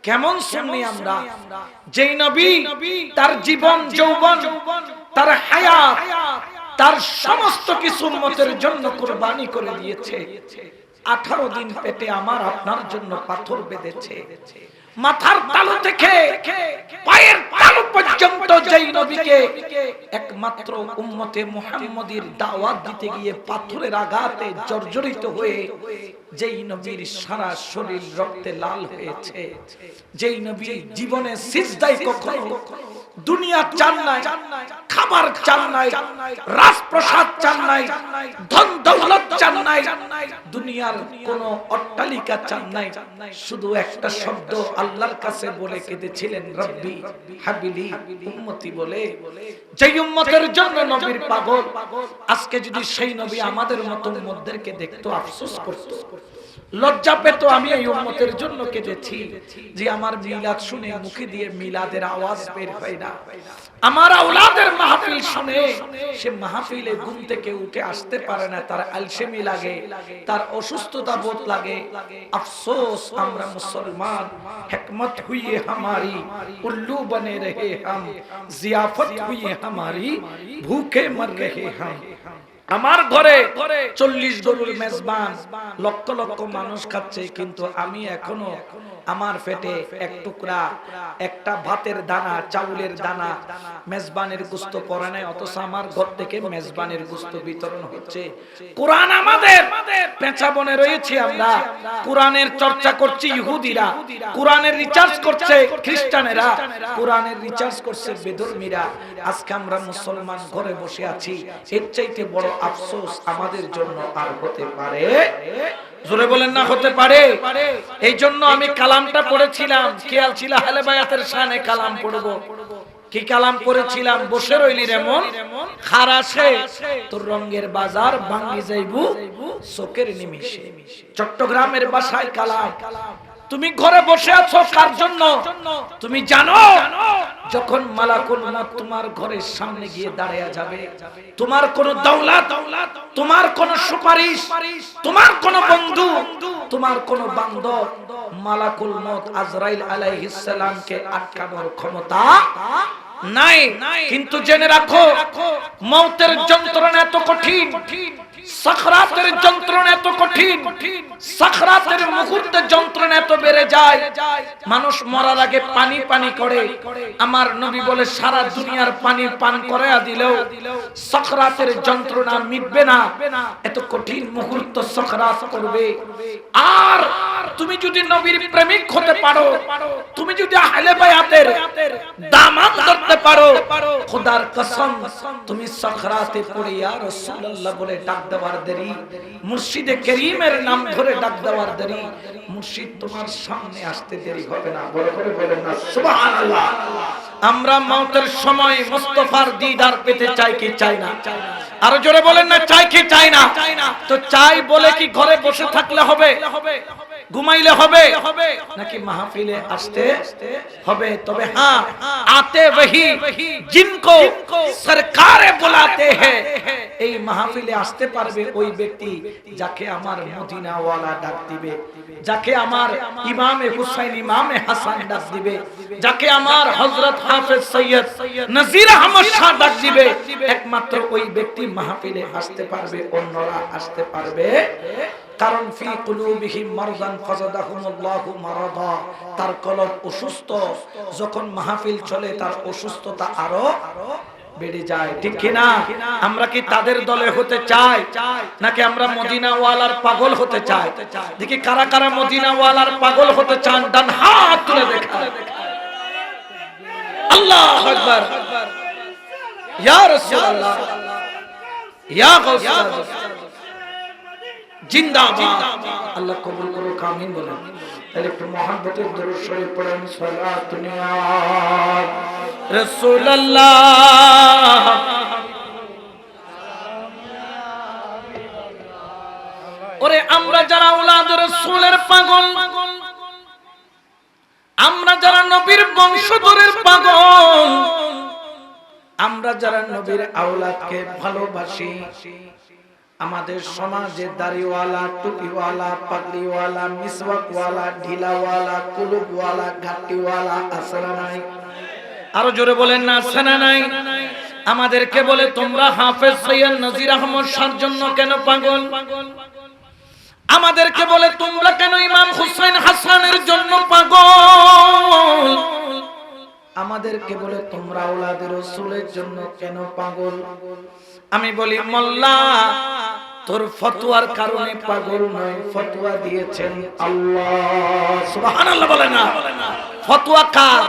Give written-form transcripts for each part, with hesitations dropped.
কেমন সুন্নি আমরা, যেই নবী তার জীবন যৌবন, তার হায়াত, তার সমস্ত কিছু উম্মতের জন্য কুরবানি করে দিয়েছে। 18 দিন পেটে আমার আপনার জন্য পাথর বেঁধেছে। মাথার তালু থেকে পায়ের তালু পর্যন্ত যেই নবীকে একমাত্র উম্মতে মুহাম্মদীর দাওয়াত দিতে গিয়ে পাথরের আঘাতে জর্জরিত হয়ে যেই নবীর সারা শরীর রক্তে লাল হয়েছে, যেই নবী জীবনে সিজদায় কখনো দুনিয়া চান নাই, খাবার চান নাই, রাজপ্রসাদ চান নাই, ধন দৌলত চান নাই, দুনিয়ার কোন অট্টালিকা চান নাই, শুধু একটা শব্দ আল্লাহর কাছে বলে কেঁদেছিলেন, রব্বি হাবিলি উম্মতি বলে। যেই উম্মতের জন্য নবীর পাগল, আজকে যদি সেই নবী আমাদের মতো উম্মতদেরকে দেখতো, আফসোস করতো, লজ্জা পেত। আমি এই উম্মতের জন্য কেঁদেছি যে আমার মিলাদ শুনে মুখে দিয়ে মিলাদের আওয়াজ বের হয় না, আমার আওলাদের মাহফিল শুনে সে মাহফিলে ঘুম থেকে উঠে আসতে পারে না, তার আলসেমি লাগে, তার অসুস্থতা বোধ লাগে। আফসোস আমরা মুসলমান, হিকমত হুইয়ে হামারি উল্লু বনে রহে হাম, জিয়াফত হুইয়ে হামারি ভুখে মর রহে হাম। আমার ঘরে 40 গরুর মেজবান, লক্ষ লক্ষ মানুষ খাচ্ছে, কিন্তু আমি এখনো আমার পেটে এক টুকরা, একটা ভাতের দানা, চাউলের দানা মেজবানের গোশত পড়ে নাই, অথচ আমার ঘর থেকে মেজবানের গোশত বিতরণ হচ্ছে। কোরআন আমাদের পেঁচা বনে রয়েছে, আমরা কোরআনের চর্চা করছি, ইহুদিরা কোরআনের রিচার্জ করছে, খ্রিস্টানেরা কোরআনের রিচার্জ করছে, বেধর্মীরা। আজকে আমরা মুসলমান ঘরে বসে আছি, এর চাইতে বড় আফসোস আমাদের জন্য আর হতে পারে? জোরে বলেন না হতে পারে? এই জন্য আমি কালামটা পড়েছিলাম, খেয়াল ছিল আহলে বায়াতের শানে কালাম পড়ব। কি কালাম করেছিলাম? বসে রইলি রেমন খারাসে, তোর রঙের বাজার ভাঙ্গি যাইবু চোখের নিমিষে। চট্টগ্রামের ভাষায় কালাম। তুমি ঘরে বসে আছো কার জন্য? তুমি জানো যখন মালাকুল মউত তোমার ঘরের সামনে গিয়ে দাঁড়িয়ে যাবে, তোমার কোন দৌলত, তোমার কোন সুপারিশ, তোমার কোন বন্ধু, তোমার কোন বান্ধব মালাকুল মউত আজরাইল আলাইহিস সালামকে আটকানোর ক্ষমতা নাই। কিন্তু জেনে রাখো, মউতের যন্ত্রণা এত কঠিন, সাকরাতের যন্ত্রণা এত কঠিন, সাকরাতের মুহূর্তে যন্ত্রণা এত বেড়ে যায়, মানুষ মরার আগে পানি পানি করে। আমার নবী বলে সারা দুনিয়ার পানি পান করায়া দিলেও সাকরাতের যন্ত্রণা মিটবে না, এত কঠিন মুহূর্ত সাকরাত করবে। আর তুমি যদি নবীর প্রেমিক হতে পারো, তুমি যদি আহলে বায়াতের দামান ধরতে পারো, খোদার কসম তুমি সাকরাতে পড়ে ইয়া রাসূলুল্লাহ বলে ডাক দেওয়ার দেরি, মুর্শিদে করিমের নাম ধরে ডাক দেওয়ার দেরি, মুর্শিদ তোমার সামনে আসতে দেরি হবে না। বড় করে বলেন না সুবহানাল্লাহ। আমরা মওতের সময় মুস্তাফার দিদার পেতে চাই কি চাই না? আর জোরে বলেন না চাই কি চাই না? তো চাই বলে কি ঘরে বসে থাকলে হবে? ঘুমাইলে হবে নাকি মাহফিলে আসতে হবে? তবে হ্যাঁ, আতে वही जिनको सरकार बुलाते हैं, এই মাহফিলে আসতে পারবে ওই ব্যক্তি যাকে আমার মদিনা ওয়ালা ডাক দিবে, যাকে আমার ইমামে হুসাইন ইমামে হাসান ডাক দিবে, যাকে আমার হযরত হাফেজ সৈয়দ নজির আহমদ শাহ ডাক দিবে, একমাত্র ওই ব্যক্তি মাহফিলে আসতে পারবে, অন্যরা আসতে পারবে। কারণ ফি কুলুবিহিম মারদান ফাজাদাহুমুল্লাহু মারাদা, তার কলব অসুস্থ, যখন মাহফিল চলে তার অসুস্থতা আরো বেড়ে যায়, ঠিক কি না? আমরা কি তাদের দলে হতে চাই নাকি আমরা মদিনা ওয়ালার পাগল হতে চাই? দেখি কারা কারা মদিনা ওয়ালার পাগল হতে চান, ডান হাত তুলে দেখান। আল্লাহু আকবার, ইয়া রাসূলুল্লাহ, ইয়া গাউসুল্লাহ, জিন্দাবাদ। আল্লাহ কবুল করুক, আমিন বলেন। তাহলে একটু মুহাব্বতের দরুদ শরীফ পড়েন, সালাতুন ইয়া রাসূলুল্লাহ। ওরে আমরা যারা আওলাদ রাসূলের পাগল, আমরা যারা নবীর বংশধরের পাগল, আমরা যারা নবীর আওলাদকে ভালোবাসি, আমাদের সমাজে দাড়িওয়ালা, টুপিওয়ালা, পাগড়িওয়ালা, মিসওয়াকওয়ালা, ঢিলাওয়ালা, কুলুপওয়ালা, ঘাটিওয়ালা আছে না নাই? আরো জোরে বলেন না, আছে না নাই? আমাদেরকে বলে তোমরা হাফেজ সৈয়দ নজির আহমদ শাহর জন্য কেন পাগল? আমাদেরকে বলে তোমরা কেন ইমাম হুসাইন হাসানের জন্য পাগল? আমাদেরকে বলে তোমরা আওলাদে রাসূলের জন্য কেন পাগল? আমি বলি মোল্লা, তোর ফতোয়ার কারণে পাগল নয়, ফতোয়া দিয়েছেন আল্লাহ। সুবহানাল্লাহ বলে না? ফতোয়া কার?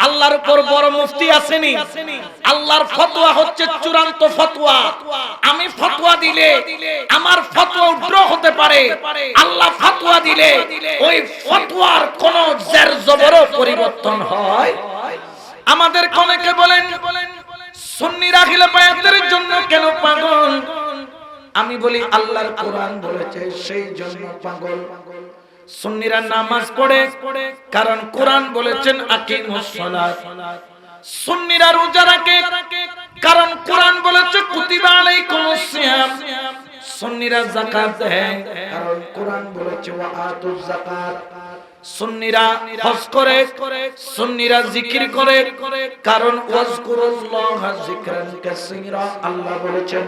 আল্লাহর উপর বড় মুফতি আসেনি? আল্লাহর ফতোয়া হচ্ছে চূড়ান্ত ফতোয়া। আমি ফতোয়া দিলে আমার ফতোয়া উগ্র হতে পারে, আল্লাহ ফতোয়া দিলে ওই ফতোয়ার কোন জের জবরও পরিবর্তন হয়। আমাদের অনেকে বলেন সুন্নিরা আহলে বায়াতের জন্য কেন পাগল? আমি বলি আল্লাহর কোরআন বলেছে সেই জন্য পাগল। সুন্নিরা নামাজ পড়ে কারণ কোরআন বলেছেন আকিমুস সালাত। সুন্নিরা রোজা রাখে কারণ কোরআন বলেছে কুতিবা আলাইকুমুস সিয়াম। সুন্নিরা যাকাত দেয় কারণ কোরআন বলেছে ওয়া আতুজ যাকাত। সুন্নিরা হজ করে, সুন্নিরা জিকির করে কারণ ওয়াজকুরুল্লাহ যিকরান কাসীরা। আল্লাহ বলেছেন,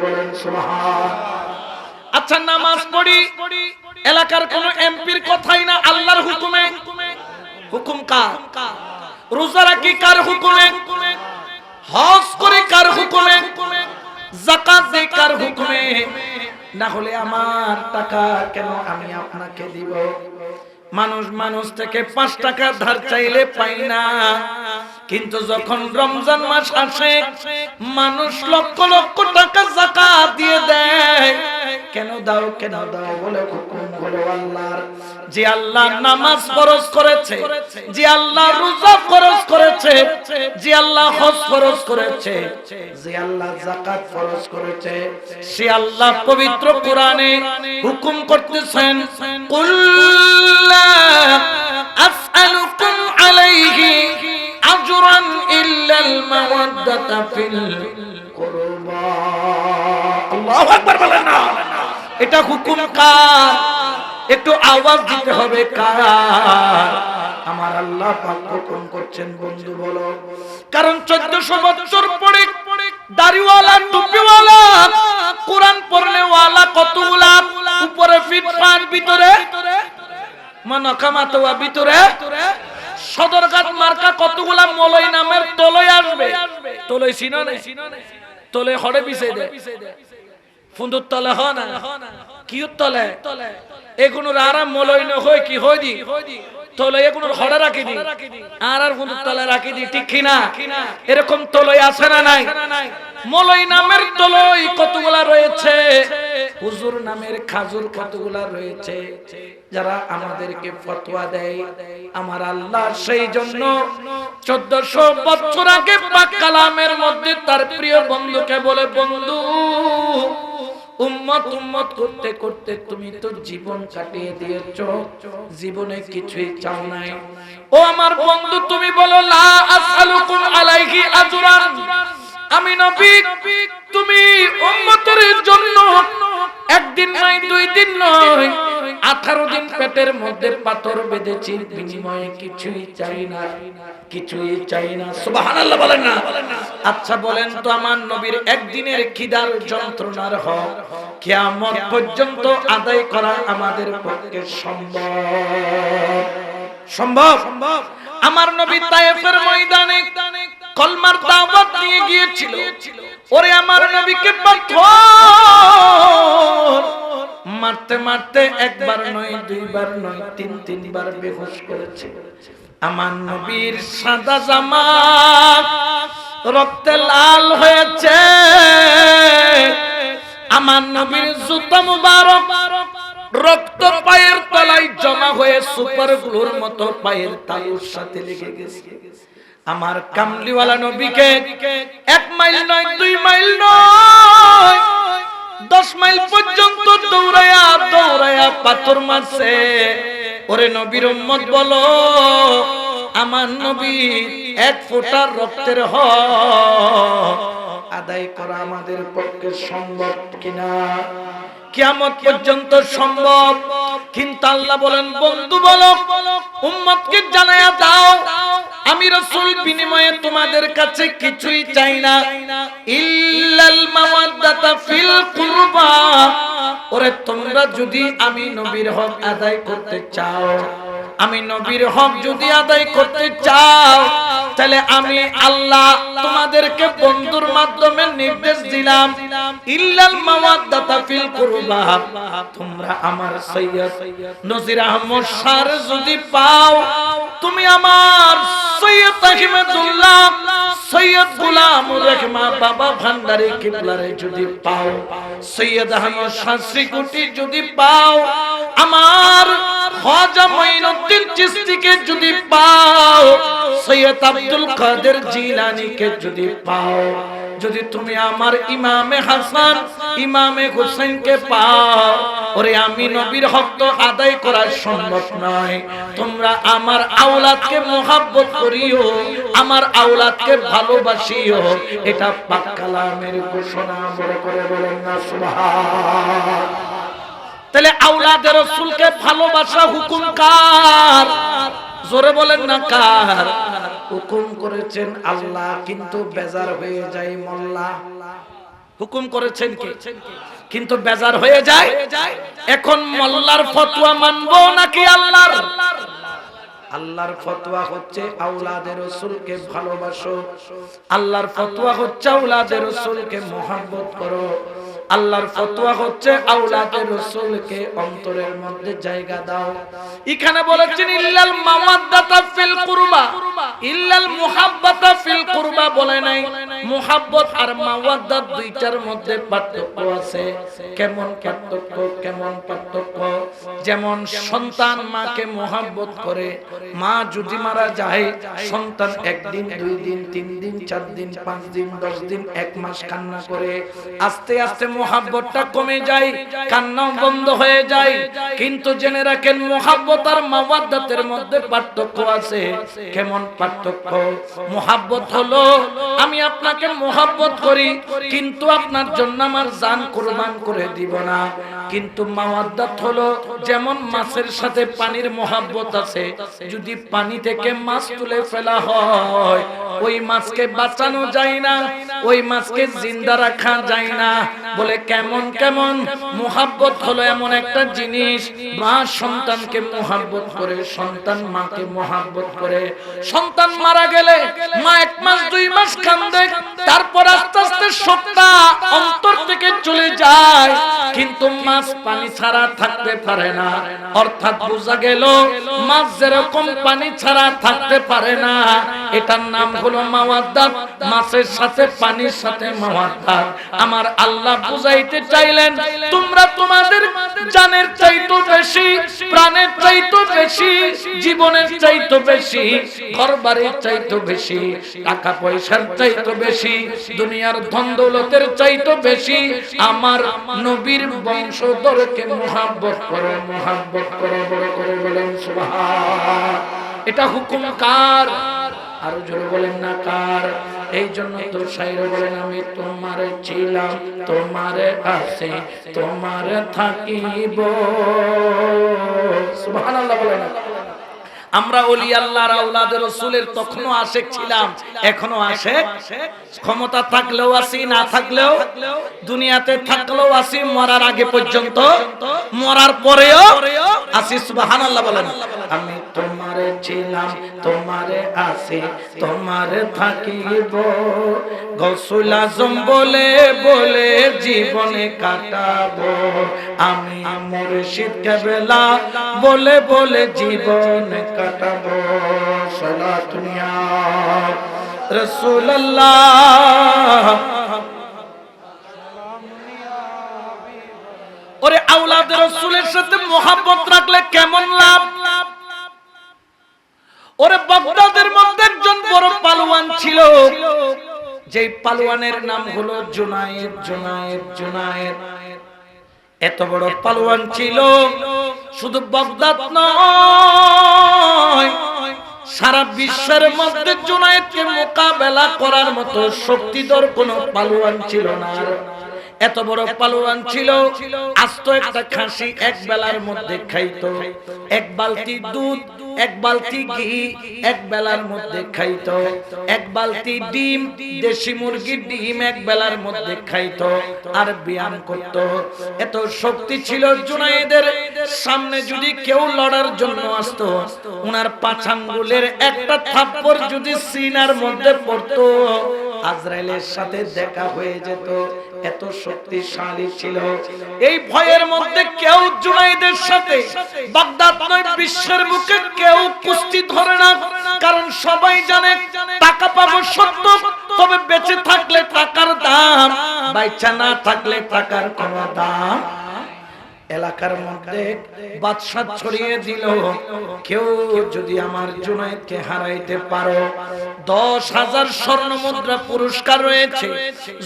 বলেন সুবহান। আচ্ছা, নামাজ পড়ি এলাকার কোন এমপির কথাই না, আল্লাহর হুকুমে। হুকুম কার? রোজা রাখি কার হুকুমে? হজ করে কার হুকুমে? যাকাত দেই কার হুকুমে? না হলে আমার টাকা কেন আমি আপনাকে দিব? মানুষ থেকে 5 টাকা ধার চাইলে পাই না, কিন্তু যখন রমজান মাস আসে মানুষ লক্ষ লক্ষ টাকা যাকাত দিয়ে দেয়। কেন দাও বলে হুকুম হলো আল্লাহর। যে আল্লাহ নামাজ ফরজ করেছে, যে আল্লাহ রোজা ফরজ করেছে, যে আল্লাহ হজ ফরজ করেছে, যে আল্লাহ যাকাত ফরজ করেছে, সে আল্লাহ পবিত্র কোরআনে হুকুম করতেছেন, কুল লা আসআলুকুম আলাইহি আজরান ইল্লাল মাওয়াদ্দাতা ফিল কুরবা। আল্লাহু আকবার বলেন না? এটা হুকুম কার? একটু আওয়াজ দিতে হবে কার? আমার আল্লাহ পাক হুকুম করছেন। বন্ধু বলো, কারণ 1400 বছর পরে দাড়িওয়ালা, টুপিওয়ালা, কোরআন পড়নেওয়ালা কতগুলা উপরে ফিটফাট, ভিতরে মানকামাতোয়া, ভিতরে সদরঘাট মার্কা কতগুলা মলয় নামের তলয় আসবে। তলয় চিনো না? তলে হড়ে বিছাই দে, ফুন্দুর তলে হয় না, কিউর তলে এগুলো আরাম মলয় ন হয় কি হয় দি তলে এগুলো হড়ে রাখি দি আর ফুন্দুর তলে রাখি দি, ঠিক কিনা? এরকম তলয় আছে না নাই? মলয় নামের তলয় কতগুলা রয়েছে, হুজুর নামের খাজুর কতগুলা রয়েছে। যারা আমাদেরকে ফতোয়া দেয়, আমার আল্লাহ সেই জন্য 1400 বছর আগে পাক কালামের মধ্যে তার প্রিয় বন্ধুকে বলে, বন্ধু উম্মত করতে করতে তুমি তো জীবন কাটিয়ে দিয়েছো, জীবনে কিছুই চাও নাই। ও আমার বন্ধু, তুমি বলো লা আসআলুকুম আলাইহি আজরান। আমি নবী, তুমি উম্মতের জন্য একদিন নয়, 2 দিন নয়, 18 দিন পেটের মধ্যে পাথর বেঁধেছি, বিনিময়ে কিছুই চাই না, কিছুই চাই না। সুবহানাল্লাহ বলেন না? আচ্ছা বলেন তো, আমার নবীর একদিনের খিদার যন্ত্রণার হক কিয়ামত পর্যন্ত আদায় করা আমাদের পক্ষে সম্ভব? আমার নবী তায়েফের ময়দানে কলমার দাওয়াত নিয়ে গিয়েছিল। ওরে আমার নবীকে পাথর মারতে মারতে একবার নয়, 2 বার নয়, 3 বার বেহুশ করেছে। আমার নবীর সাদা জামা রক্তে লাল হয়েছে। আমার নবীর জুতা মুবারক রক্ত পায়ের তলায় জমা হয়ে সুপার গ্লুর মতো পায়ের তালুর সাথে লেগে গেছে। আমার কামলিওয়ালা নবীকে 1 মাইল নয়, 2 মাইল নয়, 10 মাইল পর্যন্ত দৌড়ায়া পাথর মারছে। ওরে নবীর উম্মত বলো, আমার নবী 1 ফোঁটা রক্তের হক আদায় করা আমাদের পক্ষে সম্ভব কিনা? কিয়ামত পর্যন্ত সম্ভব। কিন্তু আল্লাহ বলেন, বন্ধু বলো, উম্মতকে জানায়া দাও, আমি রাসূল বিনিময়ে তোমাদের কাছে কিছুই চাই না, ইল্লাল মাওয়াদ্দাতা ফিল কুরবা। ওরে তোমরা যদি আমি নবীর হক আদায় করতে চাও, আমি নবীর হক যদি আদায় করতে চাও, তাহলে আমি আল্লাহ তোমাদেরকে বন্ধুর মাধ্যমে নির্দেশ দিলাম, ইল্লাল মাওয়াদ্দাতা ফিল কুরবা। তোমরা আমার সৈয়দ নজির আহমদ শাহ যদি পাও, তুমি আমার সৈয়দ আহমেদুল্লাহ, সৈয়দ গোলামুর রহমান বাবা ভান্ডারী কিবলারে যদি পাও, সৈয়দ আহমদ শাহ শ্রীকুটি যদি পাও, আমার খাজা মঈনুদ্দিন চিশতিকে যদি পাও, সৈয়দ আব্দুল কাদের জিলানীকে যদি পাও, যদি তুমি আমার ইমামে হাসান ইমামে হুসাইনকে পাও, ওরে আমি নবীর হক তো আদায় করা সম্ভব নয়, তোমরা আমার আওলাদকে মুহাব্বত করিও, আমার আওলাদকে ভালোবাসিও। এটা পাক কালামের ঘোষণা। বড় করে বলেন না সুবহান। তাহলে আওলাদে রাসূলকে ভালোবাসা হুকুম কার? জোরে বলেন না কার? হুকুম করেছেন আল্লাহ, কিন্তু বেজার হয়ে যায় মোল্লা। হুকুম করেছেন কে? কিন্তু বেজার হয়ে যায়। এখন মোল্লার ফতোয়া মানবো নাকি আল্লাহর? আল্লাহর ফতোয়া হচ্ছে আওলাদে রাসূলকে ভালোবাসো, আল্লাহর ফতোয়া হচ্ছে আওলাদে রাসূলকে মুহাব্বত করো, আল্লাহর ফতোয়া হচ্ছে আওলাদে রাসূলকে অন্তরের মধ্যে জায়গা দাও। এখানে বলেছেন ইল্লাল মাওয়াদ্দাতা ফিল কুরবা, ইল্লাল মুহাব্বাতা ফিল কুরবা বলে নাই। মুহাব্বত আর মাওয়াদ্দাত দুইটার মধ্যে পার্থক্য আছে। কেমন পার্থক্য? কেমন পার্থক্য? যেমন সন্তান মাকে মুহাব্বত করে, মা যদি মারা যায়, সন্তান একদিন, দুই দিন, তিন দিন, 4 দিন, 5 দিন, 10 দিন, 1 মাস কান্না করে, আস্তে আস্তে মুহাব্বতটা কমে যায়, কান্নাও বন্ধ হয়ে যায়। কিন্তু জেনে রাখেন, মুহাব্বত আর মাওয়াদ্দাতের মধ্যে পার্থক্য আছে। কেমন পার্থক্য? মুহাব্বত হলো আমি আপনাকে মুহাব্বত করি, কিন্তু আপনার জন্য আমার জান কুরবান করে দিব না। কিন্তু মাওয়াদ্দাত হলো যেমন মাছের সাথে পানির মুহাব্বত আছে, যদি পানি থেকে মাছ তুলে ফেলা হয়, ওই মাছকে বাঁচানো যায় না, ওই মাছকে জিন্দা রাখা যায় না। বলে কেমন কেমন? মুহাব্বত হলো এমন একটা জিনিস, মা সন্তানকে মুহাব্বত করে, সন্তান মাকে মুহাব্বত করে। সন্তান মারা গেলে মা 1 মাস 2 মাস কাঁদে, তারপর আস্তে আস্তে শোকটা অন্তর থেকে চলে যায়, কিন্তু মাছ পানি ছাড়া থাকতে পারে না। অর্থাৎ বোঝা গেল মাছ যেরকম পানি ছাড়া থাকতে পারে না, এটার নাম হলো মাওয়াদ্দাত। মাছের সাথে পানির সাথে মাওয়াদ্দাত। আমার আল্লাহ বুঝাইতে চাইলেন, তোমরা তোমাদের জানের চাইতো বেশি, প্রাণের চাইতো বেশি, জীবনের চাইতো বেশি, ঘরবাড়ির চাইতো বেশি, টাকা পয়সার চাইতো বেশি, দুনিয়ার ধন দৌলতের চাইতো বেশি আমার নবীর বংশধরকে মুহাব্বত করো, মুহাব্বত করো। বড় করে বলেন সুবহান। এটা হুকুম কার? আরো জোরে বলেন না কার? এই জন্য তো শায়র বলেন, আমি তোমারে ছিলাম, তোমারে আছি, তোমারে থাকিব। সুবহানাল্লাহ বলেন। আমরা ওলি আল্লাহর আওলাদ রাসূলের তখনও আশিক ছিলাম, এখনো আশিক। ক্ষমতা থাকলেও আছি, না থাকলেও, দুনিয়াতে থাকলেও আছি, মরার আগে পর্যন্ত, মরার পরেও আছি। সুবহানাল্লাহ বলেন। আমি তোমারে ছিলাম, তোমারে আছি, তোমারে থাকিব, গৌসুল আজম বলে বলে জীবনে কাটাবো, আমি মুর্শিদ কেবলা বলে বলে জীবনে কাটাবো। সালাতুন ইয়া রাসূলুল্লাহ। ওরে আওলাদ রাসূলের সাথে মুহাব্বত রাখলে কেমন লাভ? ওরে বাগদাদের মধ্যে একজন বড় পালোয়ান ছিল, যেই পালোয়ানের নাম হলো জুনায়েদ। জুনায়েদ জুনায়েদ এত বড় পালোয়ান ছিল, শুধু বাগদাদ নয়, সারা বিশ্বের মধ্যে জুনায়েদকে মোকাবেলা করার মতো শক্তিধর কোনো পালোয়ান ছিল না। এত বড় পালোয়ান ছিল, আস্ত একটা খাসি এক বেলার মধ্যে খাইতো, এক বালতি দুধ, এক বালতি ঘি এক বেলার মধ্যে খাইতো, এক বালতি ডিম, দেশি মুরগির ডিম এক বেলার মধ্যে খাইতো আর ব্যায়াম করত। এত শক্তি ছিল জুনায়েদের। সামনে যদি কেউ লড়ার জন্য আসতো, উনার 5 আঙ্গুলের একটা থাপ্পড় যদি সিনার মধ্যে পড়তো, আজরাইলের সাথে দেখা হয়ে যেত। এত শক্তিশালী ছিল। এই ভয়ের মধ্যে কেউ জুনায়েদের সাথে বাগদাদ নয় বিশ্বের বুকে কেউ কুস্তি ধরে না, কারণ সবাই জানে টাকা পাবো সত্য, তবে বেঁচে থাকলে টাকার দাম, বাইচা না থাকলে টাকার কোনো দাম। এলাকার মধ্যে বাদশা ছড়িয়ে দিল, কেউ যদি আমার জুনায়েদকে হারাইতে পারো 10,000 স্বর্ণ মুদ্রা পুরস্কার রয়েছে।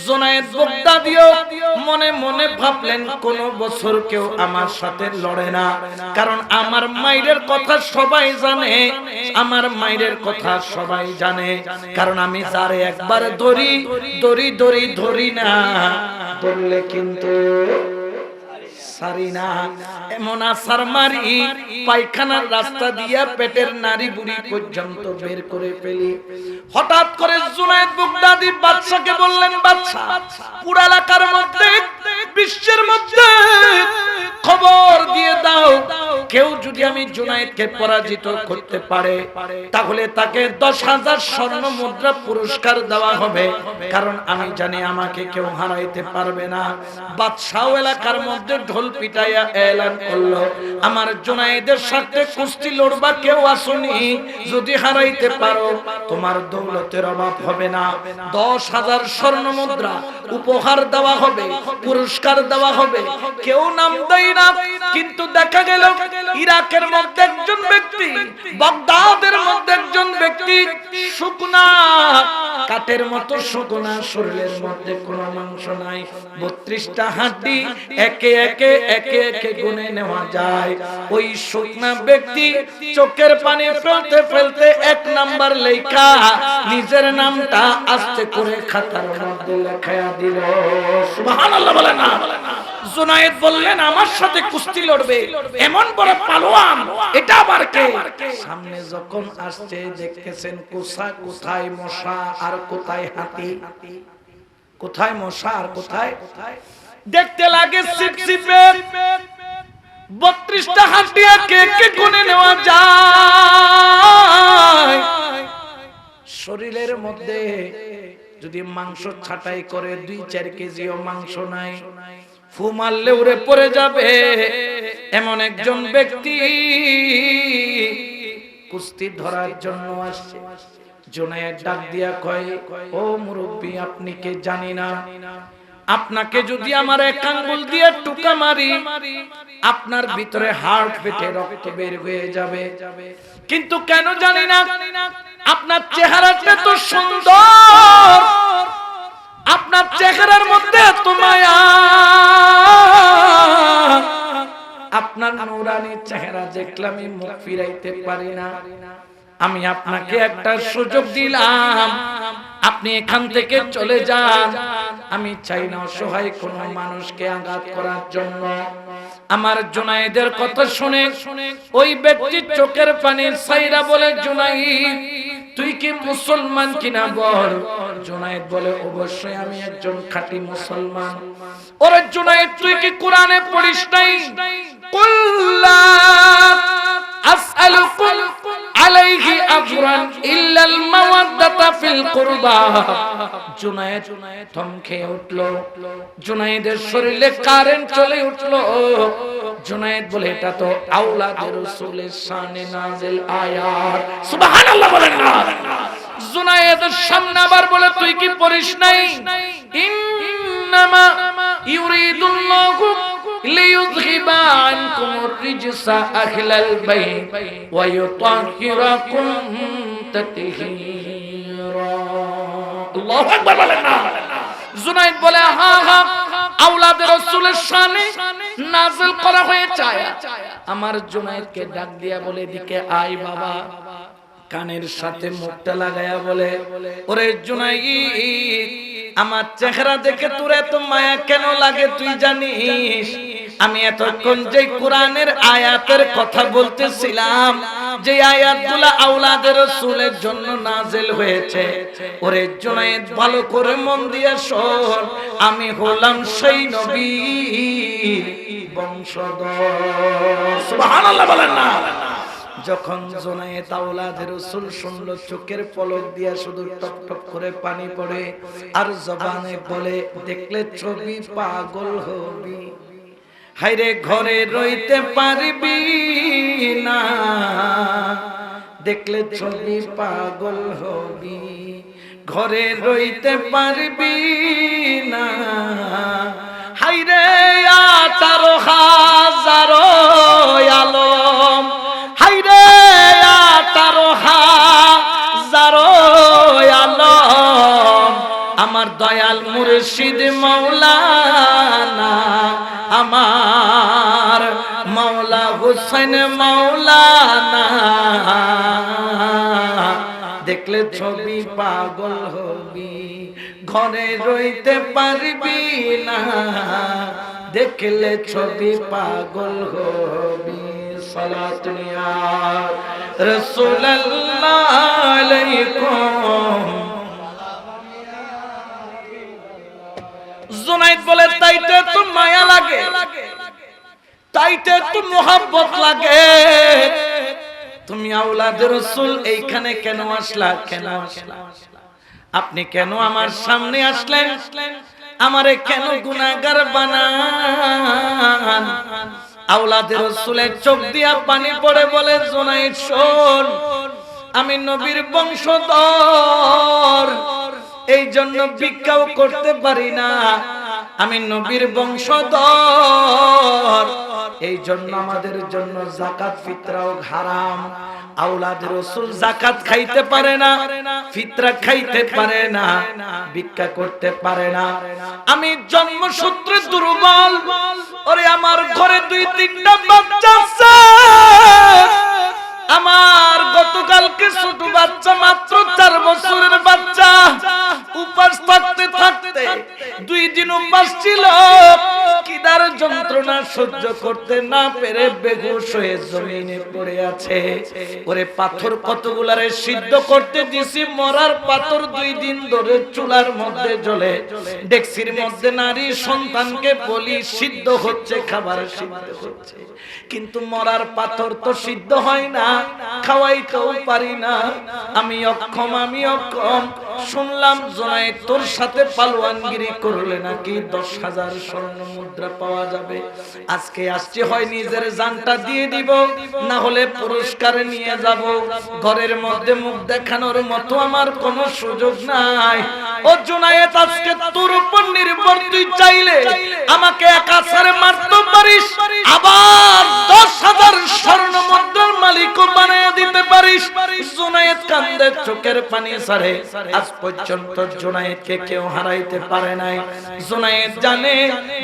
জুনায়েদ বাগদাদিও মনে মনে ভাবলেন কোন বছর কেউ আমার সাথে লড়ে না, কারণ আমার মায়ের কথা সবাই জানে, আমার মায়ের কথা সবাই জানে, কারণ আমি যারে একবার ধরি ধরি ধরি ধরি না, ধরলে কিন্তু সারিনা। এমন আসার মারি পায়খানার রাস্তা দিয়া পেটের নারী বুড়ি পর্যন্ত বের করে ফেলি। হঠাৎ করে জুনায়েদ বাগদাদি বাদশাকে বললেন, বাদশা, পুরো এলাকার মধ্যে বিশ্বের মধ্যে খবর দিয়ে দাও, কেউ যদি আমি জুনায়েদকে পরাজিত করতে পারে তাহলে তাকে 10,000 স্বর্ণ মুদ্রা পুরস্কার দেওয়া হবে, কারণ আমি জানি আমাকে কেউ হারাইতে পারবে না। বাদশাহ এলাকার মধ্যে ঢোল পিটাইয়া এলান করলো, আমার জুনায়েদের সাথে কুস্তি লড়বা কেউ আসুনি, যদি হারাইতে পারো তোমার দৌলতের অভাব হবে না, 10,000 স্বর্ণ মুদ্রা উপহার দেওয়া হবে, পুরস্কার দেওয়া হবে। কেউ নাম দেয় না, কিন্তু দেখা গেল ইরাকের মধ্যে একজন ব্যক্তি, বাগদাদের মধ্যে একজন ব্যক্তি, শুকনা কাঠের মতো শুকনা, শরীরের মধ্যে কোনো মাংস নাই, 32টা হাড্ডি একে একে একে একে গুনে নেওয়া যায়। ওই শুকনা ব্যক্তি চোখের পানি ফেলতে ফেলতে 1 নাম্বার লেখা নিজের নামটা আস্তে করে খাতার মধ্যে লেখায়া দিল। সুবহানাল্লাহ বলে না। জুনায়েদ বললেন, আমার সাথে কুস্তি লড়বে এমন বড় পালোয়ান, এটা আবার কে? সামনে যখন আসছে দেখতেছেন কোথায় মশা আর কোথায় হাতি, কোথায় মশা আর কোথায়, দেখতে লাগে সিপসিপে। 32টা হাতি কে কে গুনে নেওয়া যায়। শরীরের মধ্যে যদি মাংস ছাঁটাই করে 2-4 কেজিও মাংস নাই, ফু মারলে উড়ে পড়ে যাবে এমন একজন ব্যক্তি কুস্তি ধরার জন্য আসছে। জুনায়েদ ডাক দিয়া কয়, ও মুরব্বি, আপনি কে জানি না, আপনাকে যদি আমার 1 আঙ্গুল দিয়ে টুকা মারি আপনার ভিতরে হার্ট ফেটে রক্ত বের হয়ে যাবে, কিন্তু কেন জানি না আপনার চেহারাটা তো সুন্দর, আপনার চেহারার মধ্যে এত মায়া, আপনার নূরানি চেহারা দেখলে আমি মুখ ফিরাইতে পারি না। আমি আপনাকে একটা সুযোগ দিলাম, আপনি এখান থেকে চলে যান। আমি চাই না অসহায় কোনো মানুষকে আঘাত করার জন্য। আমার জুনায়েদের কথা শুনে ওই ব্যক্তি চোখের পানি ছাইরা বলে, জুনায়েদ, তুই কি মুসলমান কিনা বল। জুনায়েদ বলে, অবশ্যই আমি একজন খাঁটি মুসলমান। ওরে জুনায়েদ, তুই কি কোরআনে পড়িস নাই? কুল্লা আসআলুকুম আলাইহি আজরান ইল্লাল মাওয়াদ্দাতা ফিল কুরবা। জুনায়েদ থমকে উঠলো, জুনায়েদের শরীরে কারেন্ট চলে উঠলো। জুনায়েদ বলে, এটা তো আওলাদে রাসূলের শানে নাজিল আয়াত। সুবহানাল্লাহ বলেন না। জুনায়েদের সামনে আবার বলে, তুই কি পড়িস নাই? ইন্নামা ইউরিদুল্লাহু লিইয়ুযহিবা আনকুমুর রিজসা আহলাল বাইত ওয়া ইউতাহহিরাকুম তাতহীরা। আল্লাহু আকবার বলেন না। জুনায়েদ বলে, হ্যাঁ হ্যাঁ, আওলাদে রাসূলের শানে নাযিল করা হয়েছে। আমার জুনায়েদকে ডাক দিয়া বলে, দিকে আয় বাবা, কানের সাথে মুখটা লাগায়া বলে, ওরে জুনাইদ, আমার চেহারা দেখে তোর এত মায়া কেন লাগে তুই জানিস? আমি এতক্ষণ যে কোরআনের আয়াতের কথা বলতেছিলাম, যে আয়াতগুলো আওলাদের রাসূলের জন্য নাযিল হয়েছে, ওরে জুনাইদ ভালো করে মন দিয়ে শোন, আমি হলাম সেই নবীর বংশধর। সুবহানাল্লাহ বলেন না। যখন জুনাইদ আওলাদের রাসূল শুনল, চোখের পলক দিয়া শুধু টপ টপ করে পানি পড়ে, আর জবানে বলে, দেখলে ছবি পাগল হবি। হায়রে ঘরে রইতে পারবি না, দেখলে ছবি পাগল হবি। ঘরে রইতে পারবি না, হায়রে 18,000 আলম, হায়রে 18,000 আলম, আমার দয়াল মুর্শিদ মাওলানা, আমার মাওলা হুসাইন মাওলানা, দেখলে ছবি পাগল হবি। ঘরে রইতে পারবি না, দেখলে ছবি পাগল হবি। সালাতু ইয়া রাসূলুল্লাহ আলাইকুম। জুনাইদ বলে, তাইতে তো মায়া লাগে, তাইতে তো মোহাব্বত লাগে, তুমি আওলাদের রাসূল এইখানে কেন আসলা? কেন আসলা? আপনি কেন আমার সামনে আসলেন? আমারে কেন গুনাহগার বানান? আওলাদের রাসূলের চোখ দিয়া পানি পড়ে বলে, জুনাইদ শোন, আমি নবীর বংশধর, এই জন্য ভিক্ষাও করতে পারি না। আমি নবীর বংশধর, এই জন্য আমাদের জন্য যাকাত ফিতরাও হারাম। আওলাদের রাসূল যাকাত খাইতে পারে না, ফিতরা খাইতে পারে না, ভিক্ষা করতে পারে না। আমি জন্মসূত্রে দুর্বল, ওরে আমার ঘরে 2-3টা বাচ্চা আছে। আমার গতকালকে ছোট বাচ্চা, মাত্র 4 বছরের বাচ্চা, উপাস থাকতে থাকতে 2 দিন উপাস ছিল, কিদার যন্ত্রণা সহ্য করতে না পেরে বেহুশ হয়ে জমিনে পড়ে আছে। ওরে পাথর কতগুলারে সিদ্ধ করতে দিছি, মরার পাথর 2 দিন ধরে চুলার মধ্যে জ্বলে, ডেকসির মধ্যে নারী সন্তানকে বলি সিদ্ধ হচ্ছে, খাবার সিদ্ধ হচ্ছে, কিন্তু মরার পাথর তো সিদ্ধ হয় না, খাওয়াইতেও পারি না। আমি অক্ষম, আমি অক্ষম। শুনলাম জুনাইদ তোর সাথে পালোয়ানগিরি করলে নাকি 10,000 স্বর্ণ মুদ্রা পাওয়া যাবে। আজকে আসছে, হয় নিজের জানটা দিয়ে দিব, না হলে পুরস্কার নিয়ে যাব। ঘরের মধ্যে মুখ দেখানোর মতো আমার কোনো সুযোগ নাই। ও জুনাইদ, আজকে তোর উপর নির্ভর, তুই চাইলে আমাকে একাসারে মারতে পারিস, আবার 10,000 স্বর্ণ মুদ্রার মালিকও বানায় দিতে পারিস। জুনাইদ কান্দে, চোখের পানি ছাড়ে। আজ পর্যন্ত জুনাইদকে কেউ হারাইতে পারে নাই। জুনাইদ জানে,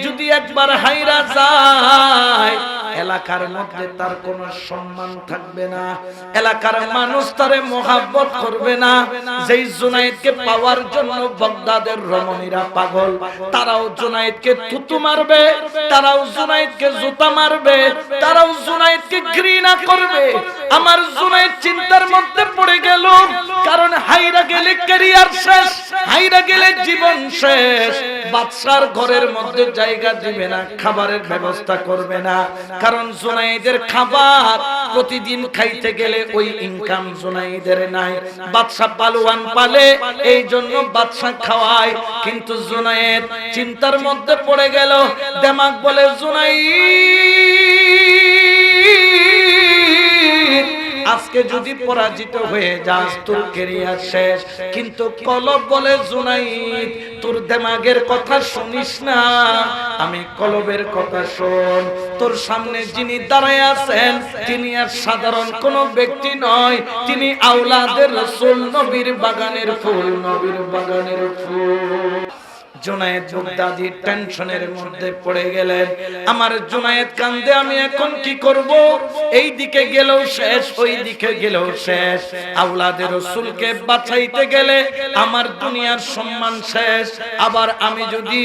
যদি একবার হাইরা যায়, এলাকার মধ্যে তার কোনো সম্মান থাকবে না, এলাকার মানুষ তারে মোহাব্বত করবে না। যেই জুনাইদকে পাওয়ার জন্য বাগদাদের রমণীরা পাগল, তারাও জুনাইদকে থুতু মারবে, তারাও জুনাইদকে জুতা মারবে, তারাও জুনাইদকে ঘৃণা করবে। আমার জুনাইদ চিন্তার মধ্যে পড়ে গেল, কারণ হাইরা গেলে ক্যারিয়ার শেষ, হাইরা গেলে জীবন শেষ। বাদশার ঘরের মধ্যে জায়গা দিবে না, খাবারের ব্যবস্থা করবে না, কারণ জুনাইদের খাবার প্রতিদিন খাইতে গেলে ওই ইনকাম জুনাইদের নাই। বাদশা পালোয়ান পালে, এই জন্য বাদশা খাওয়ায়, কিন্তু জুনাইদ চিন্তার মধ্যে পড়ে গেল। দেমাগ বলে, জুনাইদ আজকে যদি পরাজিত হয়ে যাস, তোর ক্যারিয়ার শেষ। কিন্তু কলব বলে, জুনাইদ তোর দেমাগের কথা শুনিস না, আমি কলবের কথা শোন। তোর সামনে যিনি দাঁড়ায় আছেন, তিনি আর সাধারণ কোন ব্যক্তি নয়, তিনি আওলাদের রাসূল, নবীর বাগানের ফুল, নবীর বাগানের ফুল। জুনায়েদ বাগদাদি টেনশনের মধ্যে পড়ে গেলেন। আমার জুনায়েদ কান্দে, আমি এখন কি করব? এই দিকে গেলেও শেষ, ওই দিকে গেলেও শেষ। আওলাদে রাসূলকে বাঁচাইতে গেলে আমার দুনিয়ার সম্মান শেষ, আবার আমি যদি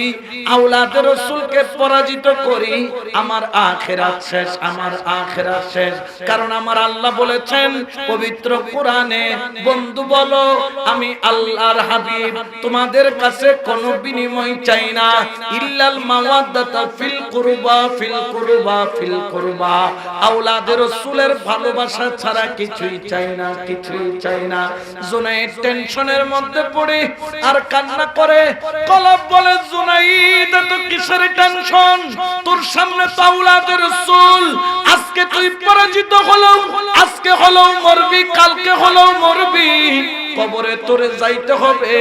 আওলাদে রাসূলকে পরাজিত করি আমার আখিরাত শেষ, আমার আখিরাত শেষ। কারণ আমার আল্লাহ বলেছেন পবিত্র কোরআনে, বন্ধু বলো আমি আল্লাহর হাবিব তোমাদের কাছে কোনো বিনিময় চাই না, ইল্লাল মাওয়াদ্দাতা ফিল কুরবা ফিল কুরবা ফিল কুরবা। আওলাদে রাসূলের ভালোবাসা ছাড়া কিছুই চাই না, কিছুই চাই না। জুনায়েদ টেনশনের মধ্যে পড়ে আর কান্না করে। কলব বলে, জুনায়েদ এত কিসের টেনশন? তোর সামনে তো আওলাদে রাসূল। আজকে তুই পরাজিত হলো, আজকে হলো মরবি, কালকে হলো মরবি। কবরে তোরে যাইতে হবে।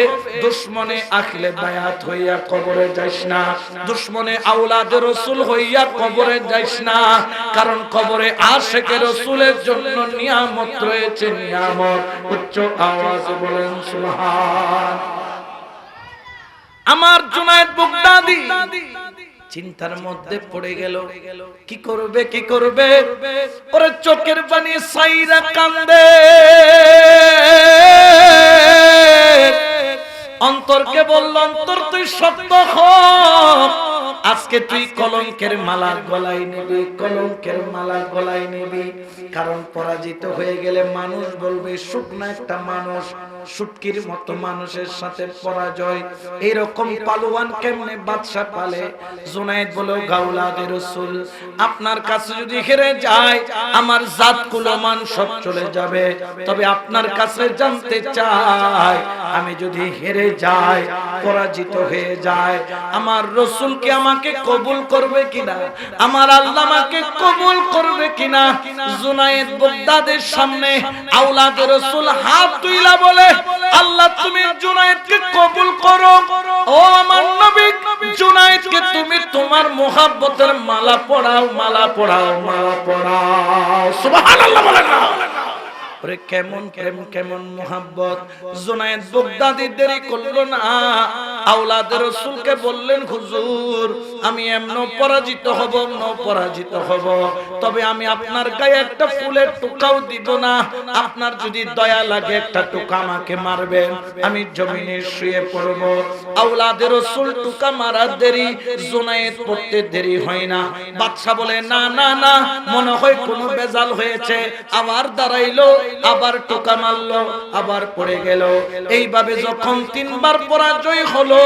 দুশমনে আখলে বায়াত হইয়া কবরে যাইস না, দুশমনে আওলাদে রাসূল হইয়া কবরে যাইস না। কারণ কবরে আশিকে রাসূলের জন্য নিয়ামত রয়েছে, নিয়ামত। উচ্চ আওয়াজে বলেন সুবহান। আমার জুনায়েদ বাগদাদি চিন্তার মধ্যে পড়ে গেল, কি করবে, কি করবে? ওরে চোখের পানি সাইরা কান্দে, অন্তরকে বলল, অন্তর তুই শক্ত হ। আজকে তুই কলঙ্কের মালা গলায় নিবি, কলঙ্কের মালা গলায় নিবি। কারণ পরাজিত হয়ে গেলে মানুষ বলবে শুকনা একটা মানুষ, শুটকির মতো মানুষের সাথে পরাজয়। এইরকম পালোয়ান কেমনে বাদশা পালে? জুনায়েদ বলো, আওলাদে রাসূল আপনার কাছে যদি হেরে যায় আমার জাত কুলমান সব চলে যাবে। তবে আপনার কাছে জানতে চাই, আমি যদি হেরে যাই, পরাজিত হয়ে যায়, আমার রাসূল কি আমাকে কবুল করবে কিনা? আমার আল্লাহ আমাকে কবুল করবে কিনা? জুনায়েদ বাগদাদের সামনে আওলাদে রাসূল হাত তুইলা বলে, আল্লাহ তুমি জুনায়েদকে কবুল করো। ও আমার নবী, জুনায়েদকে তুমি তোমার মুহাব্বতের মালা পরাও, মালা পরাও, মালা পরাও। সুবহানাল্লাহ বলেন না? ওরে কেমন প্রেম, কেমন মুহাব্বত! জুনায়েদ বাগদাদি দেরি করলো না, আওলাদে রাসূলকে বললেন, হুজুর আমি এমন পরাজিত হব, এমন পরাজিত হব, তবে আমি আপনার গায়ে একটা ফুলের টুকাও দিব না। আপনার যদি দয়া লাগে একটা টুকা আমাকে মারবেন, আমি জমিনে শুয়ে পড়ব। আওলাদে রাসূল টুকা মারার দেরি, জুনায়েদ পড়তে দেরি হয় না। বাদশা বলে, না না না, মনে হয় কোনো বেজাল হয়েছে। আবার দাঁড়াইলো, আবার টোকা মারলো, আবার পড়ে গেল। এইভাবে যখন তিনবার পরাজয় হলো,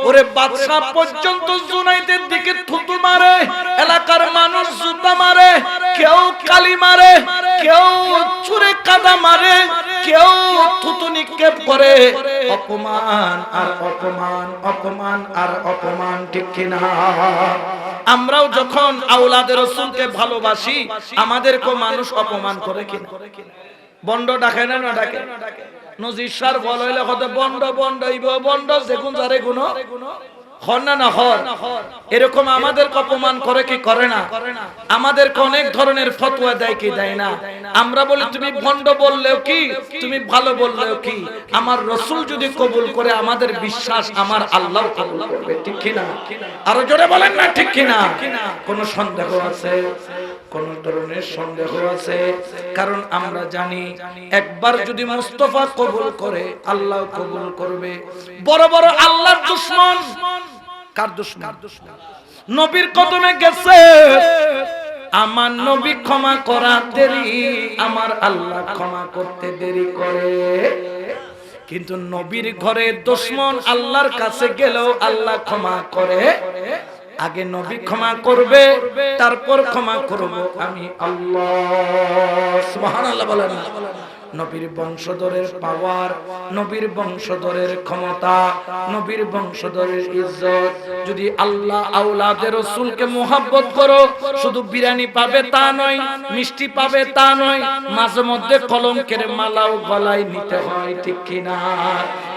ওরে বাদশা পর্যন্ত জুনায়েদের দিকে থুতু মারে, এলাকার মানুষ জুতা মারে, কেউ কালি মারে, কেউ ছুরে কাদা মারে, কেউ থুতু নিক্ষেপ করে। অপমান আর অপমান, অপমান আর অপমান, ঠিক কিনা? আমরাও যখন আওলাদে রাসূলকে ভালোবাসি আমাদেরকে মানুষ অপমান করে কিনা? বন্ড ডাকে না, না ডাকে? নজির সার বল হইলে কত বন্ড, বন্ড ইব বন্ড যেগুন যারে গুণ হর না, না হর। এরকম আমাদেরকে অপমান করে কি করে না? আমাদেরকে অনেক ধরনের ফতোয়া দেয় কি দেয় না? আমরা বলি তুমি ভণ্ড বললেও কি, তুমি ভালো বললেও কি, আমার রাসূল যদি কবুল করে আমাদের বিশ্বাস আমার আল্লাহ কবুল করবে, ঠিক কি না? আরো জোরে বলেন না, ঠিক কি না? কোন সন্দেহ আছে? কোন ধরনের সন্দেহ আছে? কারণ আমরা জানি একবার যদি মুস্তাফা কবুল করে আল্লাহ কবুল করবে। বড় বড় আল্লাহর দুশমন, কার দুশমন? নবীর কদমে গেছে, আমার নবী ক্ষমা করা দেরি, আমার আল্লাহ ক্ষমা করতে দেরি করে। কিন্তু নবীর ঘরে দুশমন আল্লাহর কাছে গেলেও আল্লাহ ক্ষমা করে। আগে নবী ক্ষমা করবে, তারপর ক্ষমা করব আমি আল্লাহ। সুবহানাল্লাহ বলেন। নবীর বংশধরের পাওয়ার, নবীর বংশধরের ক্ষমতা, নবীর বংশধরের ইজ্জত। যদি আল্লাহ আওলাদে রাসূলকে মুহাব্বত করো, শুধু বিরিয়ানি পাবে তা নয়, মিষ্টি পাবে তা নয়, মাঝে মধ্যে কলঙ্কের মালাও গলায় নিতে হয়, ঠিক কিনা?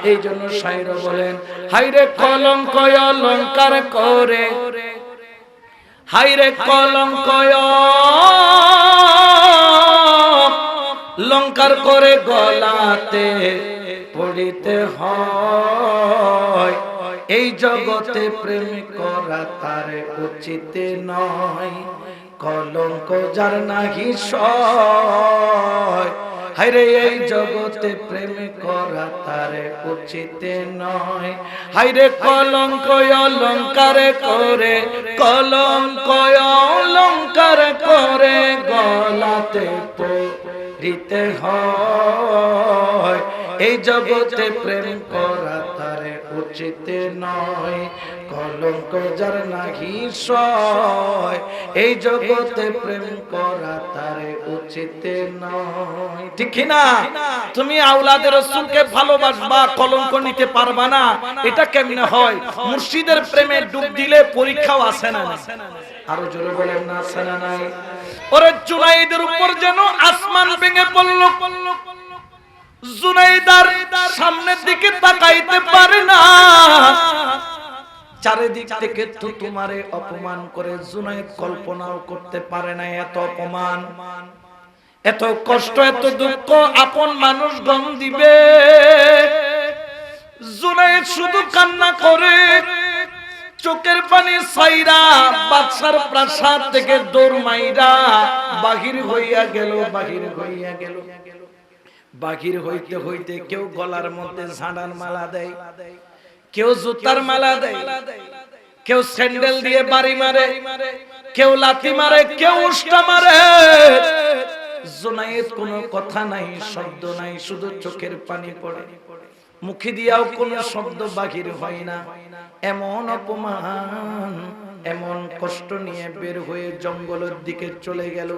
এই জন্য শায়র বলেন, হায়রে কলঙ্ক অলংকার করে, হায়রে কলঙ্ক লঙ্কার করে গলাতে পড়িতে হয়। এই জগতে প্রেম করা তার উচিত নয়, কলঙ্ক যার নাহি সয়। হায়রে এই জগতে প্রেম করা তার উচিত নয়, হায়রে কলঙ্ক অলঙ্কার করে, কলঙ্ক অলঙ্কার করে গলাতে পরিতে হয়। এই জগতে প্রেম করা তার উচিত নয়, কলঙ্ক যার নাহি সয়। এই জগতে প্রেম করা তার উচিত নয়। ঠিক না? তুমি আওলাদের রাসূলকে ভালোবাসবা, কলঙ্ক নিতে পারবা না, এটা কেমনে হয়? মুর্শিদের প্রেমে ডুব দিলে পরীক্ষাও আছে না? আরো জোরে বলেন না, আছে না নাই? ওরে জুনাইদের উপর যেন আসমান ভেঙে পড়ল। জুনাইদার সামনের দিকে তাকাইতে পারে না, চারিদিক থেকে তো তোমারে অপমান করে। জুনাইদ কল্পনাও করতে পারে না এত অপমান, এত কষ্ট, এত দুঃখ আপন মানুষ গম দিবে। জুনাইদ শুধু কান্না করে, চোখের পানি ছাইরা বাদশার প্রাসাদ থেকে দৌড় মাইরা বাহির হইয়া গেল, বাহির হইয়া গেল। বাহির হইতে হইতে কেউ গলার মধ্যে ঝাঁড়ার মালা দেয়, কেউ জুতার মালা দেয়, কেউ স্যান্ডেল দিয়ে বাড়ি মারে, কেউ লাথি মারে, কেউ উষ্টা মারে। জুনাইদ কোনো কথা নাই, শব্দ নাই, শুধু চোখের পানি পড়ে, মুখে দিয়াও কোনো শব্দ বাহির হয় না। এমন অপমান, এমন কষ্ট নিয়ে বের হয়ে জঙ্গলের দিকে চলে গেল।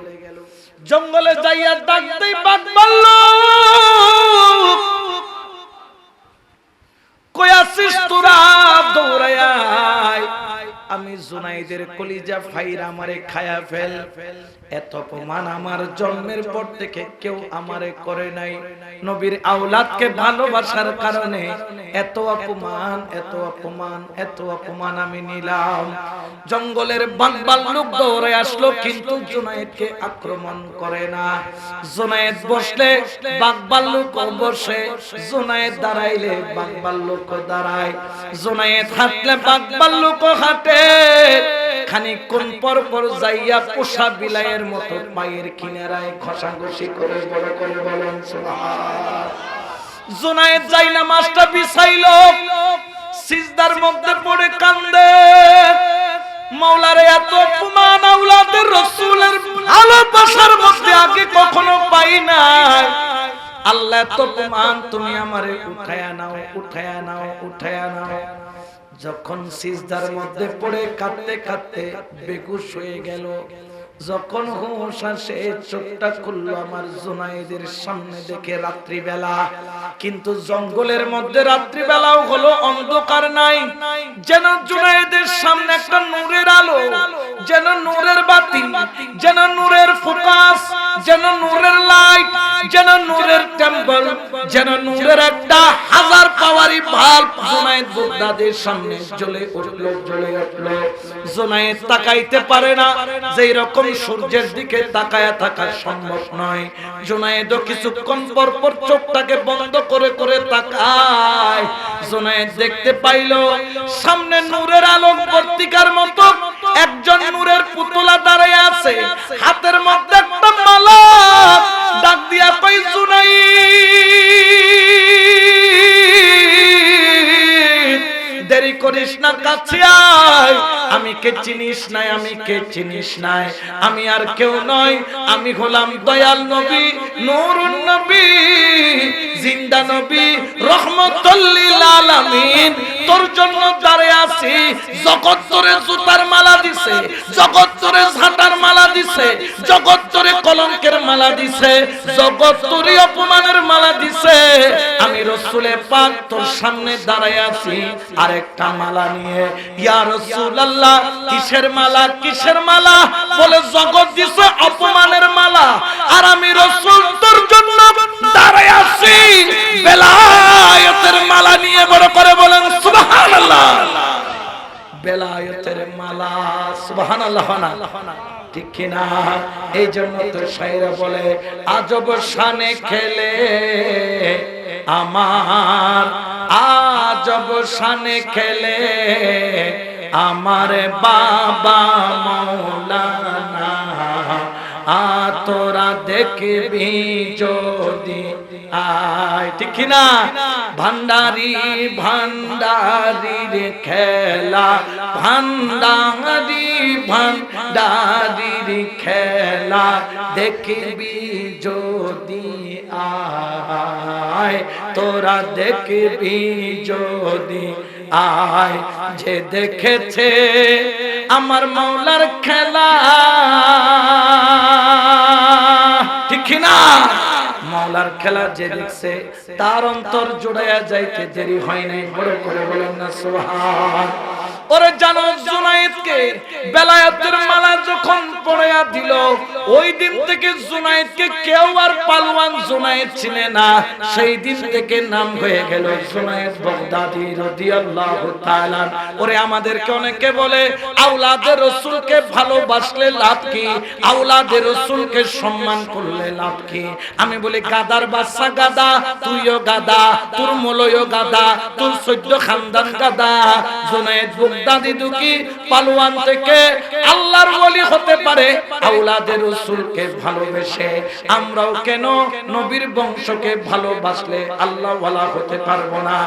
জঙ্গলে যাইয়া ডাকতেই বাঘ বলল, কই আছিস তোরা, দৌড়ায়া আয়। আমি জুনাইদের কলিজা ফাইরা আমারে খায়া ফেল। এত অপমান আমার জন্মের পর থেকে কেউ আমারে করে নাই। নবীর আওলাদকে ভালোবাসার কারণে এত অপমান, এত অপমান, এত অপমান আমি নিলাম। জঙ্গলের বাঘ ভাল্লুক দৌড়ে আসলো, কিন্তু জুনাইদকে আক্রমণ করে না। জুনাইদ বসলে বাঘ ভাল্লুক বসে, জুনাইদ দাঁড়াইলে বাঘ ভাল্লুক দাঁড়ায়, জুনাইদ হাঁটলে বাঘ ভাল্লুক হাঁটে। খানিকক্ষণ পর পর যাইয়া পোষা বিলাইয়ের মতো পায়ের কিনারায় ঘষাঘষি করে বড় করে বলেন সুবহান। জুনাইদ যাই নামাজটা বিছাইলো, সিজদার মধ্যে পড়ে কান্দে, মাওলারে এত অপমান আওলাদের রাসূলের ভালোবাসার মধ্যে আগে কখনো পাই নাই। আল্লাহ এত অপমান, তুমি আমারে উঠায়া নাও, উঠায়া নাও, উঠায়া নাও। যখন সিজদার মধ্যে পড়ে কাঁদতে কাঁদতে বেহুশ হয়ে গেল, যখন হুঁশ আসে চোখটা খুললো আমার জুনাইদের সামনে দেখে রাত্রিবেলা, কিন্তু জঙ্গলের মধ্যে রাত্রিবেলাও হলো, অন্ধকার নাই, যেন জুনাইদের সামনে একটা নূরের আলো, যেন নূরের বাতি, যেন নূরের ফোকাস, যেন নূরের লাইট, যেন নূরের টেম্পল, যেন নূরের একটা 1000 পাওয়ারি বাল্ব জুনাইদ বুগদাদের সামনে জ্বলে উঠলো, জ্বলে উঠলো। জুনাইদ তাকাইতে পারে না, যেই রকম সূর্যের দিকে তাকায়া থাকা সম্ভব নয়। জুনাইদ কিছুক্ষণ পর পর চোখটাকে বন্ধ করে করে তাকায়। জুনাইদ দেখতে পাইল সামনে নূরের আলো বর্তিকার মতো একজন নূরের পুতলা দাঁড়িয়ে আছে, হাতের মধ্যে একটা মালা। ডাক দিয়া কই, জুনাইদ দেরি করিস না, কাছে আয়। আমি কে চিনিস নাই, আমি কে চিনিস নাই, আমি আর কেউ নয়, আমি হলাম দয়াল নবী, নূরুন নবী, জিন্দা নবী, রহমাতুল লিল আলামিন। তোর জন্য দাঁড়িয়ে আছি। জগৎ তোরে জুতার মালা দিছে, জগৎ তোরে ঝাঁটার মালা দিছে, জগৎ তোরে কলঙ্কের মালা দিছে, জগৎ তোরে অপমানের মালা দিছে। আমি রাসূলে পাক তোর সামনে দাঁড়িয়ে আছি আরেকটা মালা নিয়ে। ইয়া রাসূলুল্লাহ, কিসের মালা, কিসের মালা? বলে জগৎ দিছে অপমানের মালা, আর আমি রাসূল তোর জন্য দাঁড়িয়ে আছি বেলায়েতের মালা নিয়ে। বড় করে বলেন সুবহানাল্লাহ। বেলায়েতের মালা, সুবহানাল্লাহ। ঠিক কিনা? এই জন্য তো শায়রা বলে, আজব শানে খেলে আমার, আজ জব শানে খেলে আমার বাবা মৌলানা তোরা দেখবি যদি আয়, ঠিক না? ভান্ডারি ভান্ডারির খেলা, ভান্ডারি ভান্ডারির খেলা দেখবি যদি আয়, তোরা দেখবি যদি আয়। যে দেখেছে আমার মাওলার খেলা, ঠিক না? মাওলার খেলা যে দেখছে তার অন্তর জোড়ায়া যাইতে দেরি হয় নাই। বড় করে বলেন না সুবহান। ওরে জানো জুনায়েদকে বেলায়েতের মালা যখন পরাইয়া দিল, ওই দিন থেকে জুনায়েদকে কেউ আর পালোয়ান জুনায়েদ চিনে না। সেই দিন থেকে নাম হয়ে গেল জুনায়েদ বাগদাদি রাদিয়াল্লাহু তাআলা। ওরে আমাদেরকে অনেকে বলে আওলাদে রাসূলকে ভালোবাসলে লাভ কি, আওলাদে রাসূলকে সম্মান করলে লাভ কি? আমি বলি গাদার বাচ্চা গাদা, তুইও গাদা, তোর মলয়ও গাদা, তোর 14 খানদান গাদা। জুনায়েদ বাগদাদি দুকি পালোয়ান থেকে আল্লাহর ওলি হতে পারে আওলাদে রাসূলকে ভালোবেসে। আমরাও কেন নবীর বংশকে ভালোবাসলে আল্লাহ ওয়ালা হতে পারবো না?